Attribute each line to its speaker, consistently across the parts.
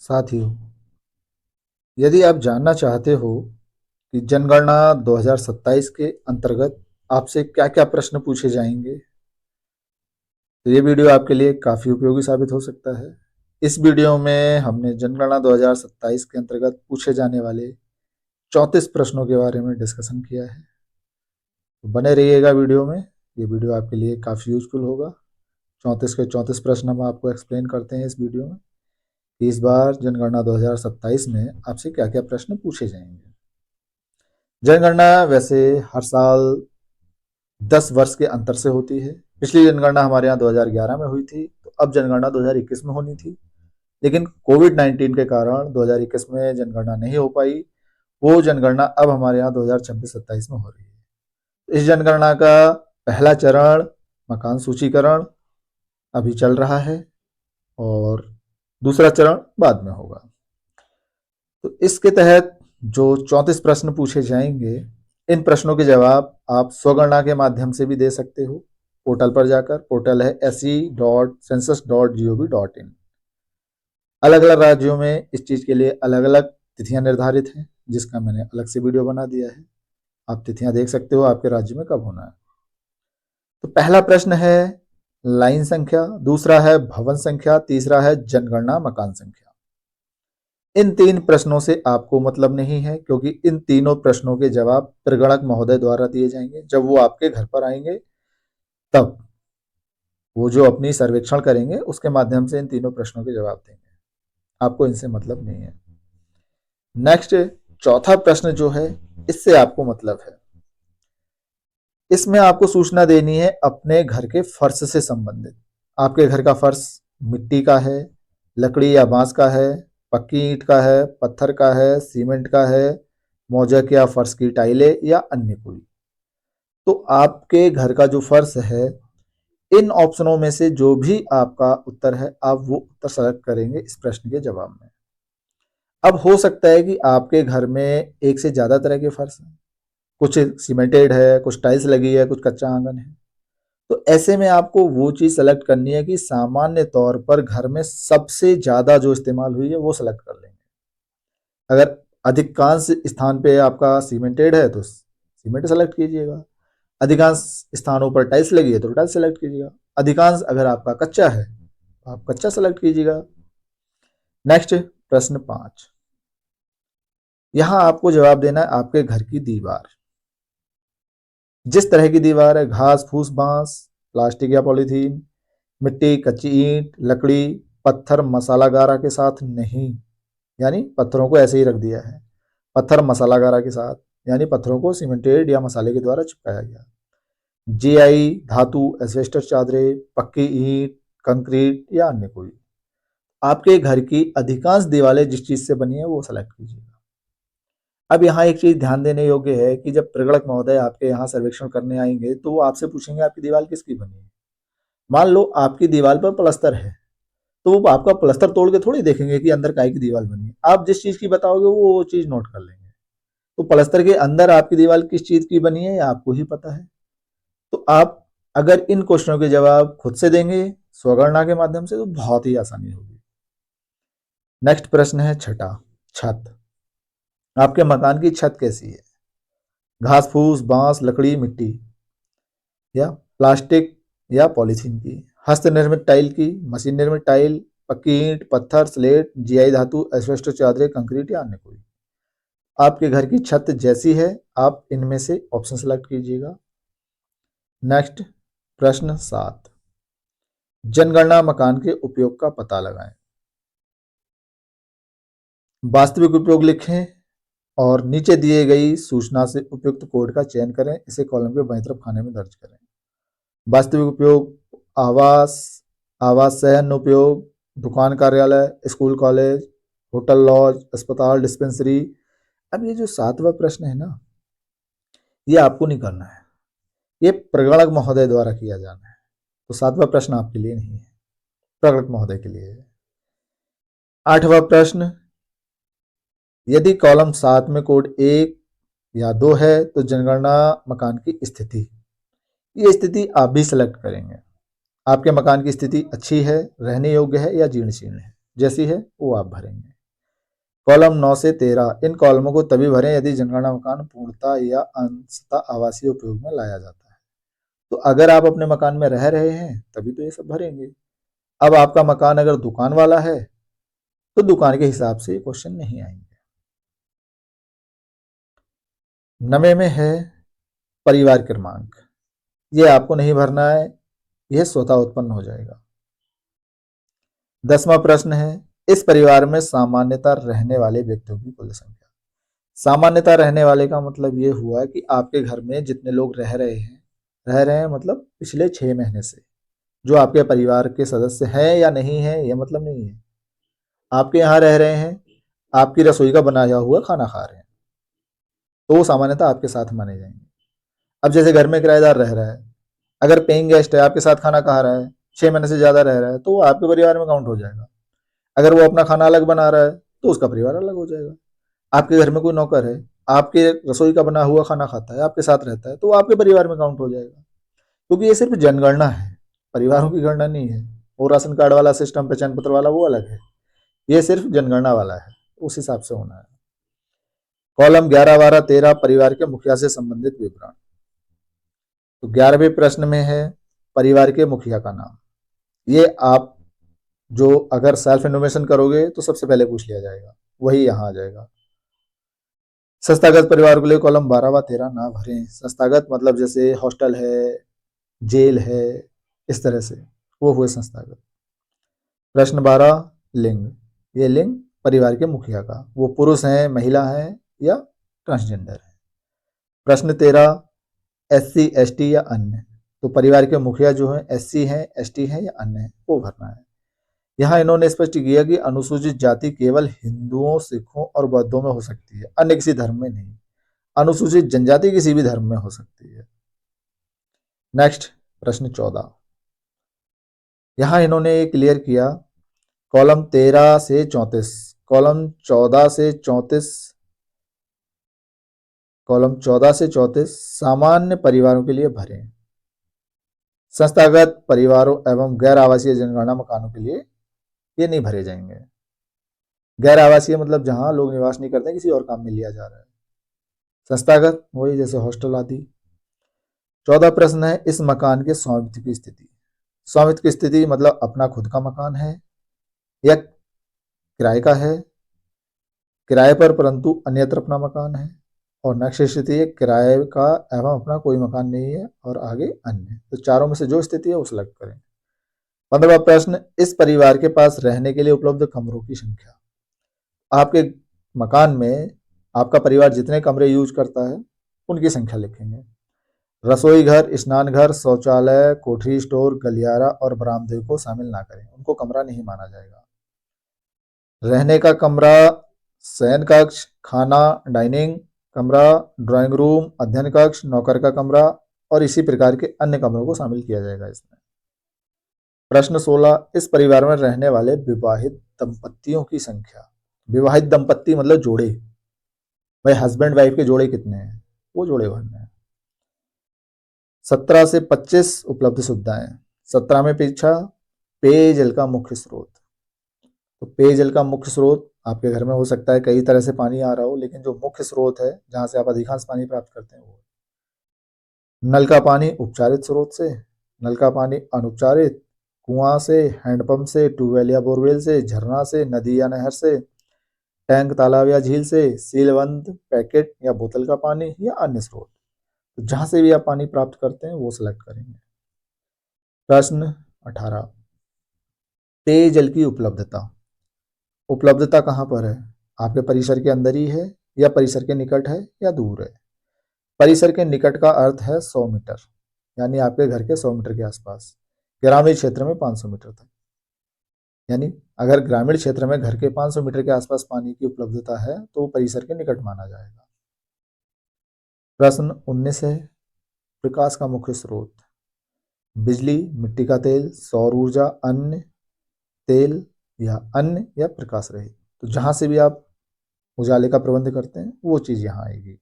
Speaker 1: साथियों, यदि आप जानना चाहते हो कि जनगणना 2027 के अंतर्गत आपसे क्या-क्या प्रश्न पूछे जाएंगे, तो ये वीडियो आपके लिए काफ़ी उपयोगी साबित हो सकता है। इस वीडियो में हमने जनगणना 2027 के अंतर्गत पूछे जाने वाले 34 प्रश्नों के बारे में डिस्कशन किया है। तो बने रहिएगा वीडियो में, ये वीडियो आपके लिए काफ़ी यूजफुल होगा। 34 के 34 प्रश्न हम आपको एक्सप्लेन करते हैं इस वीडियो में कि इस बार जनगणना 2027 में आपसे क्या-क्या प्रश्न पूछे जाएंगे। जनगणना वैसे हर साल 10 वर्ष के अंतर से होती है। पिछली जनगणना हमारे यहाँ 2011 में हुई थी, तो अब जनगणना 2021 में होनी थी, लेकिन कोविड-19 के कारण 2021 में जनगणना नहीं हो पाई। वो जनगणना अब हमारे यहाँ 2026-27 में हो रही है। इस जनगणना का पहला चरण मकान सूचीकरण अभी चल रहा है और दूसरा चरण बाद में होगा। तो इसके तहत जो 34 प्रश्न पूछे जाएंगे, इन प्रश्नों के जवाब आप स्वगणना के माध्यम से भी दे सकते हो। पोर्टल पर जाकर, पोर्टल है se.census.gov.in। अलग अलग राज्यों में इस चीज़ के लिए अलग अलग तिथियां निर्धारित हैं, जिसका मैंने अलग से वीडियो बना दिया है। आप तिथियां देख सकते हो आपके राज्य में कब होना है। तो पहला प्रश्न है लाइन संख्या, दूसरा है भवन संख्या, तीसरा है जनगणना मकान संख्या। इन 3 प्रश्नों से आपको मतलब नहीं है, क्योंकि इन तीनों प्रश्नों के जवाब प्रगणक महोदय द्वारा दिए जाएंगे। जब वो आपके घर पर आएंगे तब वो जो अपनी सर्वेक्षण करेंगे उसके माध्यम से इन तीनों प्रश्नों के जवाब देंगे। आपको इनसे मतलब नहीं है। नेक्स्ट, चौथा प्रश्न जो है, इससे आपको मतलब है। इसमें आपको सूचना देनी है अपने घर के फर्श से संबंधित। आपके घर का फर्श मिट्टी का है, लकड़ी या बांस का है, पक्की ईंट का है, पत्थर का है, सीमेंट का है, मोज़ेक या फर्श की टाइलें या अन्य कोई। तो आपके घर का जो फर्श है, इन ऑप्शनों में से जो भी आपका उत्तर है, आप वो उत्तर सेलेक्ट करेंगे इस प्रश्न के जवाब में। अब हो सकता है कि आपके घर में एक से ज़्यादा तरह के फर्श हैं, कुछ सीमेंटेड है, कुछ टाइल्स लगी है, कुछ कच्चा आंगन है। तो ऐसे में आपको वो चीज़ सेलेक्ट करनी है कि सामान्य तौर पर घर में सबसे ज़्यादा जो इस्तेमाल हुई है वो सेलेक्ट कर लेंगे। अगर अधिकांश स्थान पे आपका सीमेंटेड है तो सीमेंट सेलेक्ट कीजिएगा, अधिकांश स्थानों पर टाइल्स लगी है तो टाइल्स सेलेक्ट कीजिएगा, अधिकांश अगर आपका कच्चा है तो आप कच्चा सेलेक्ट कीजिएगा। नेक्स्ट, प्रश्न 5। यहाँ आपको जवाब देना है आपके घर की दीवार। जिस तरह की दीवार है, घास फूस बांस, प्लास्टिक या पॉलीथीन, मिट्टी, कच्ची ईंट, लकड़ी, पत्थर मसाला गारा के साथ नहीं, यानी पत्थरों को ऐसे ही रख दिया है। पत्थर मसाला गारा के साथ यानी पत्थरों को सीमेंटेड या मसाले के द्वारा चिपकाया गया। जीआई, धातु, एस्बेस्टस चादरें, पक्की ईंट, कंक्रीट या अन्य कोई। आपके घर की अधिकांश दीवारें जिस चीज से बनी है वो सेलेक्ट कीजिएगा। अब यहाँ एक चीज ध्यान देने योग्य है कि जब प्रगणक महोदय आपके यहाँ सर्वेक्षण करने आएंगे तो वो आपसे पूछेंगे आपकी दीवार किसकी बनी है। मान लो आपकी दीवार पर प्लस्तर है, तो वो आपका प्लस्तर तोड़ के थोड़ी देखेंगे कि अंदर काय की दीवार बनी है। आप जिस चीज की बताओगे वो चीज नोट कर लेंगे। तो प्लस्तर के अंदर आपकी दीवार किस चीज की बनी है ये आपको ही पता है। तो आप अगर इन क्वेश्चनों के जवाब खुद से देंगे स्वगणना के माध्यम से तो बहुत ही आसानी होगी। नेक्स्ट प्रश्न है छठा, छत। आपके मकान की छत कैसी है? घास फूस, बांस, लकड़ी, मिट्टी या प्लास्टिक या पॉलीथीन की, हस्त निर्मित टाइल की, मशीन निर्मित टाइल, पक्की ईंट, पत्थर, स्लेट, जीआई धातु, एस्बेस्टस चादरें, कंक्रीट या अन्य कोई। आपके घर की छत जैसी है आप इनमें से ऑप्शन सेलेक्ट कीजिएगा। नेक्स्ट, प्रश्न 7। जनगणना मकान के उपयोग का पता लगाएं। वास्तविक उपयोग लिखें और नीचे दिए गई सूचना से उपयुक्त कोड का चयन करें, इसे कॉलम के बाईं तरफ खाने में दर्ज करें। वास्तविक उपयोग आवास, आवास शयन उपयोग, दुकान कार्यालय, स्कूल कॉलेज, होटल लॉज, अस्पताल, डिस्पेंसरी। अब ये जो 7वां प्रश्न है ना, ये आपको नहीं करना है, ये प्रगणक महोदय द्वारा किया जाना है। तो 7वां प्रश्न आपके लिए नहीं है, प्रगणक महोदय के लिए है। 8वां प्रश्न, यदि कॉलम 7 में कोड 1 या 2 है तो जनगणना मकान की स्थिति, ये स्थिति आप भी सिलेक्ट करेंगे। आपके मकान की स्थिति अच्छी है, रहने योग्य है या जीर्ण शीर्ण है, जैसी है वो आप भरेंगे। कॉलम 9 से 13 इन कॉलमों को तभी भरें यदि जनगणना मकान पूर्णतः या अंशतः आवासीय उपयोग में लाया जाता है। तो अगर आप अपने मकान में रह रहे हैं तभी तो ये सब भरेंगे। अब आपका मकान अगर दुकान वाला है तो दुकान के हिसाब से ये क्वेश्चन नहीं आएंगे। 9 में है परिवार क्रमांक, ये आपको नहीं भरना है, यह स्वतः उत्पन्न हो जाएगा। 10वां प्रश्न है इस परिवार में सामान्यतः रहने वाले व्यक्तियों की कुल संख्या। सामान्यतः रहने वाले का मतलब ये हुआ कि आपके घर में जितने लोग रह रहे हैं मतलब पिछले 6 महीने से, जो आपके परिवार के सदस्य हैं या नहीं है ये मतलब नहीं है। आपके यहाँ रह रहे हैं, आपकी रसोई का बनाया हुआ खाना खा रहे हैं, तो वो सामान्यतः आपके साथ माने जाएंगे। अब जैसे घर में किराएदार रह रहा है, अगर पेइंग गेस्ट है आपके साथ खाना खा रहा है, 6 महीने से ज्यादा रह रहा है, तो वो आपके परिवार में काउंट हो जाएगा। अगर वो अपना खाना अलग बना रहा है तो उसका परिवार अलग हो जाएगा। आपके घर में कोई नौकर है, आपके रसोई का बना हुआ खाना खाता है, आपके साथ रहता है, तो वो आपके परिवार में काउंट हो जाएगा। क्योंकि ये सिर्फ जनगणना है, परिवारों की गणना नहीं है। वो राशन कार्ड वाला सिस्टम, पहचान पत्र वाला वो अलग है, ये सिर्फ जनगणना वाला है, उस हिसाब से होना है। कॉलम 11, 12, 13 परिवार के मुखिया से संबंधित विवरण। तो 11वें प्रश्न में है परिवार के मुखिया का नाम। ये आप जो अगर सेल्फ इनोवेशन करोगे तो सबसे पहले पूछ लिया जाएगा, वही यहाँ आ जाएगा। संस्थागत परिवार के लिए कॉलम 12 व 13 ना भरें। संस्थागत मतलब जैसे हॉस्टल है, जेल है, इस तरह से, वो हुए संस्थागत। प्रश्न 12 लिंग। ये लिंग परिवार के मुखिया का, वो पुरुष हैं, महिला हैं या ट्रांसजेंडर है। प्रश्न 13 SC ST या अन्य। तो परिवार के मुखिया जो है SC हैं, ST हैं या अन्य हैं, वो भरना है। यहाँ इन्होंने स्पष्ट किया कि अनुसूचित जाति केवल हिंदुओं, सिखों और बौद्धों में हो सकती है, अन्य किसी धर्म में नहीं। अनुसूचित जनजाति किसी भी धर्म में हो सकती है। नेक्स्ट प्रश्न 14। यहाँ इन्होंने क्लियर किया कॉलम 13 से 34, कॉलम 14 से 34, कॉलम 14 से 34 सामान्य परिवारों के लिए भरें। संस्थागत परिवारों एवं गैर आवासीय जनगणना मकानों के लिए ये नहीं भरे जाएंगे। गैर आवासीय मतलब जहां लोग निवास नहीं करते, किसी और काम में लिया जा रहा है। संस्थागत वही जैसे हॉस्टल आदि। 14 प्रश्न है इस मकान के स्वामित्व की स्थिति। स्वामित्व की स्थिति मतलब अपना खुद का मकान है या किराए का है, किराए पर परंतु अन्यत्र अपना मकान है, और नेक्स्ट स्थिति है किराए का एवं अपना कोई मकान नहीं है, और आगे अन्य। तो चारों में से जो स्थिति है वो सिलेक्ट करें। 15वां प्रश्न इस परिवार के पास रहने के लिए उपलब्ध कमरों की संख्या। आपके मकान में आपका परिवार जितने कमरे यूज करता है उनकी संख्या लिखेंगे। रसोई घर, स्नान घर, शौचालय, कोठरी, स्टोर, गलियारा और बरामदे को शामिल ना करें, उनको कमरा नहीं माना जाएगा। रहने का कमरा, शयन कक्ष, खाना, डाइनिंग कमरा, ड्राइंग रूम, अध्ययन कक्ष, नौकर का कमरा और इसी प्रकार के अन्य कमरों को शामिल किया जाएगा इसमें। प्रश्न 16 इस परिवार में रहने वाले विवाहित दंपतियों की संख्या। विवाहित दंपत्ति मतलब जोड़े, भाई हस्बैंड वाइफ के जोड़े कितने हैं, वो जोड़े भरने हैं। 17 से 25 उपलब्ध सुविधाएं। 17 में पीछा पेयजल का मुख्य स्रोत। तो पेयजल का मुख्य स्रोत आपके घर में हो सकता है कई तरह से पानी आ रहा हो, लेकिन जो मुख्य स्रोत है जहां से आप अधिकांश पानी प्राप्त करते हैं वो नल का पानी उपचारित स्रोत से, नल का पानी अनुपचारित, कुआं से, हैंडपंप से, ट्यूबवेल या बोरवेल से, झरना से, नदी या नहर से, टैंक, तालाब या झील से, सीलबंद पैकेट या बोतल का पानी या अन्य स्रोत। तो जहां से भी आप पानी प्राप्त करते हैं वो सिलेक्ट करेंगे। प्रश्न 18 पेयजल की उपलब्धता। उपलब्धता कहाँ पर है, आपके परिसर के अंदर ही है या परिसर के निकट है या दूर है। परिसर के निकट का अर्थ है 100 मीटर, यानी आपके घर के 100 मीटर के आसपास। ग्रामीण क्षेत्र में 500 मीटर तक, यानी अगर ग्रामीण क्षेत्र में घर के 500 मीटर के आसपास पानी की उपलब्धता है तो वो परिसर के निकट माना जाएगा। प्रश्न 19 है प्रकाश का मुख्य स्रोत। बिजली, मिट्टी का तेल, सौर ऊर्जा, अन्य तेल या अन्य या प्रकाश रहित। तो जहां से भी आप उजाले का प्रबंध करते हैं वो चीज यहाँ आएगी।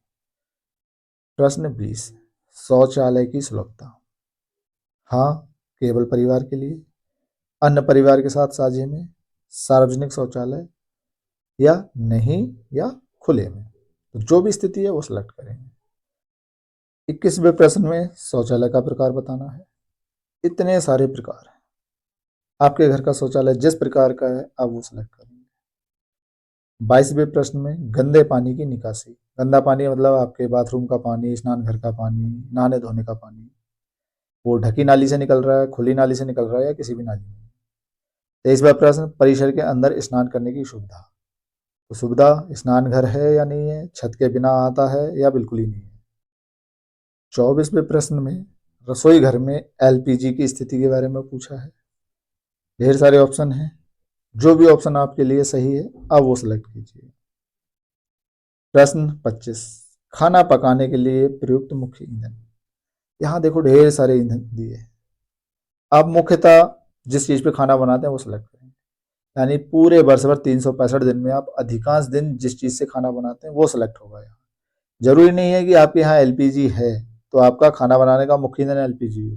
Speaker 1: प्रश्न 20 शौचालय की सुलभता। हाँ केवल परिवार के लिए, अन्य परिवार के साथ साझे में, सार्वजनिक शौचालय या नहीं या खुले में। तो जो भी स्थिति है वो सिलेक्ट करेंगे। 21वें प्रश्न में शौचालय का प्रकार बताना है। इतने सारे प्रकार हैं, आपके घर का शौचालय जिस प्रकार का है आप वो सिलेक्ट करेंगे। 22वें प्रश्न में गंदे पानी की निकासी। गंदा पानी मतलब आपके बाथरूम का पानी, स्नान घर का पानी, नहाने धोने का पानी, वो ढकी नाली से निकल रहा है, खुली नाली से निकल रहा है या किसी भी नाली में। 23वां प्रश्न परिसर के अंदर स्नान करने की सुविधा। तो सुविधा स्नान घर है या नहीं है, छत के बिना आता है या बिल्कुल ही नहीं है। 24वें प्रश्न में रसोई घर में एलपीजी की स्थिति के बारे में पूछा है। ढेर सारे ऑप्शन हैं, जो भी ऑप्शन आपके लिए सही है आप वो सिलेक्ट कीजिए। प्रश्न 25 खाना पकाने के लिए प्रयुक्त मुख्य ईंधन। यहाँ देखो ढेर सारे ईंधन दिए हैं, आप मुख्यतः जिस चीज पे खाना बनाते हैं वो सिलेक्ट करें। यानी पूरे वर्ष भर 365 दिन में आप अधिकांश दिन जिस चीज से खाना बनाते हैं वो सिलेक्ट होगा। यहाँ जरूरी नहीं है कि आपके यहाँ एलपीजी है तो आपका खाना बनाने का मुख्य ईंधन एलपीजी हो।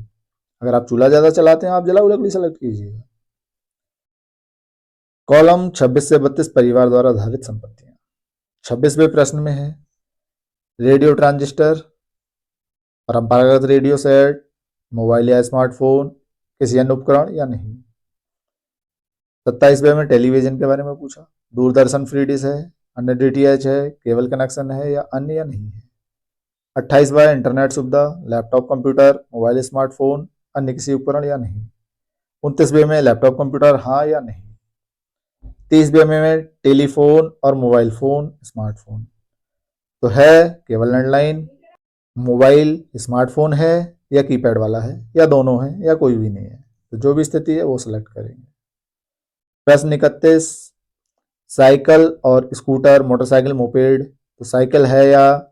Speaker 1: अगर आप चूल्हा ज्यादा चलाते हैं आप जलाऊ लकड़ी सेलेक्ट कीजिएगा। कॉलम 26 से 32 परिवार द्वारा आधारित संपत्तियां। 26वें प्रश्न में है रेडियो ट्रांजिस्टर, परंपरागत रेडियो सेट, मोबाइल या स्मार्टफोन, किसी अन्य उपकरण या नहीं। 27वें में टेलीविजन के बारे में पूछा, दूरदर्शन फ्री डिश है, अन्य डीटीएच है, केबल कनेक्शन है या अन्य या नहीं है। 28वां इंटरनेट सुविधा, लैपटॉप कंप्यूटर, मोबाइल स्मार्टफोन, अन्य किसी उपकरण या नहीं। 29वें में लैपटॉप कंप्यूटर हाँ या नहीं। 30वें में टेलीफोन और मोबाइल फोन स्मार्टफोन। तो है केवल लैंडलाइन, मोबाइल स्मार्टफोन है या कीपैड वाला है या दोनों है या कोई भी नहीं है। तो जो भी स्थिति है वो सिलेक्ट करेंगे। प्रश्न 31 साइकिल और स्कूटर, मोटरसाइकिल, मोपेड। तो साइकिल है या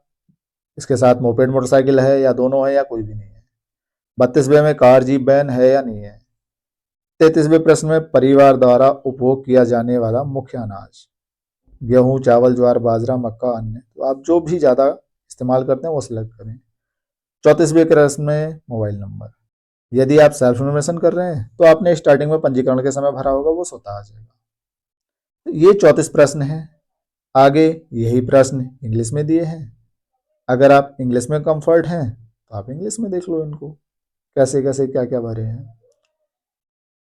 Speaker 1: इसके साथ मोपेड मोटरसाइकिल है या दोनों है या कोई भी नहीं है। 32वें में कार, जीप, वैन है या नहीं है। 33वें प्रश्न में परिवार द्वारा उपभोग किया जाने वाला मुख्य अनाज, गेहूं, चावल, ज्वार, बाजरा, मक्का, अन्य। तो आप जो भी ज्यादा इस्तेमाल करते हैं वो सिलेक्ट करें। 34वें प्रश्न में मोबाइल नंबर, यदि आप सेल्फ इन्फॉर्मेशन कर रहे हैं तो आपने स्टार्टिंग में पंजीकरण के समय भरा होगा, वो स्वतः आ जाएगा। तो ये 34 प्रश्न है। आगे यही प्रश्न इंग्लिश में दिए हैं, अगर आप इंग्लिश में कंफर्ट हैं तो आप इंग्लिश में देख लो इनको कैसे कैसे क्या क्या भरे हैं।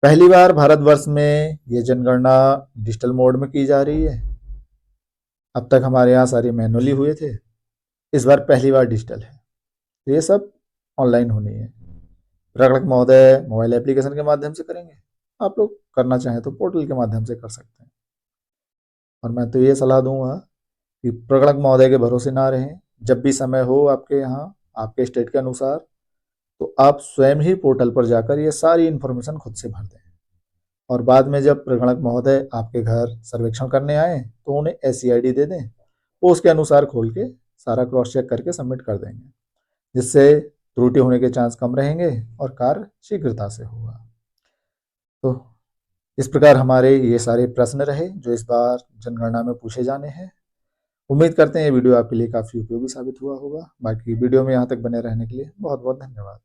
Speaker 1: पहली बार भारतवर्ष में ये जनगणना डिजिटल मोड में की जा रही है। अब तक हमारे यहाँ सारी मैनुअली हुए थे, इस बार पहली बार डिजिटल है। तो ये सब ऑनलाइन होनी है। प्रकलक महोदय मोबाइल एप्लीकेशन के माध्यम से करेंगे, आप लोग करना चाहें तो पोर्टल के माध्यम से कर सकते हैं। और मैं तो ये सलाह दूंगा कि प्रकलक महोदय के भरोसे ना रहें। जब भी समय हो आपके यहाँ आपके स्टेट के अनुसार तो आप स्वयं ही पोर्टल पर जाकर ये सारी इन्फॉर्मेशन खुद से भर दें। और बाद में जब प्रगणक महोदय आपके घर सर्वेक्षण करने आए तो उन्हें ऐसी आईडी दे दें, वो उसके अनुसार खोल के सारा क्रॉस चेक करके सबमिट कर देंगे, जिससे त्रुटि होने के चांस कम रहेंगे और कार्य शीघ्रता से होगा। तो इस प्रकार हमारे ये सारे प्रश्न रहे जो इस बार जनगणना में पूछे जाने हैं। उम्मीद करते हैं ये वीडियो आपके लिए काफ़ी उपयोगी साबित हुआ होगा। बाकी वीडियो में यहाँ तक बने रहने के लिए बहुत बहुत धन्यवाद।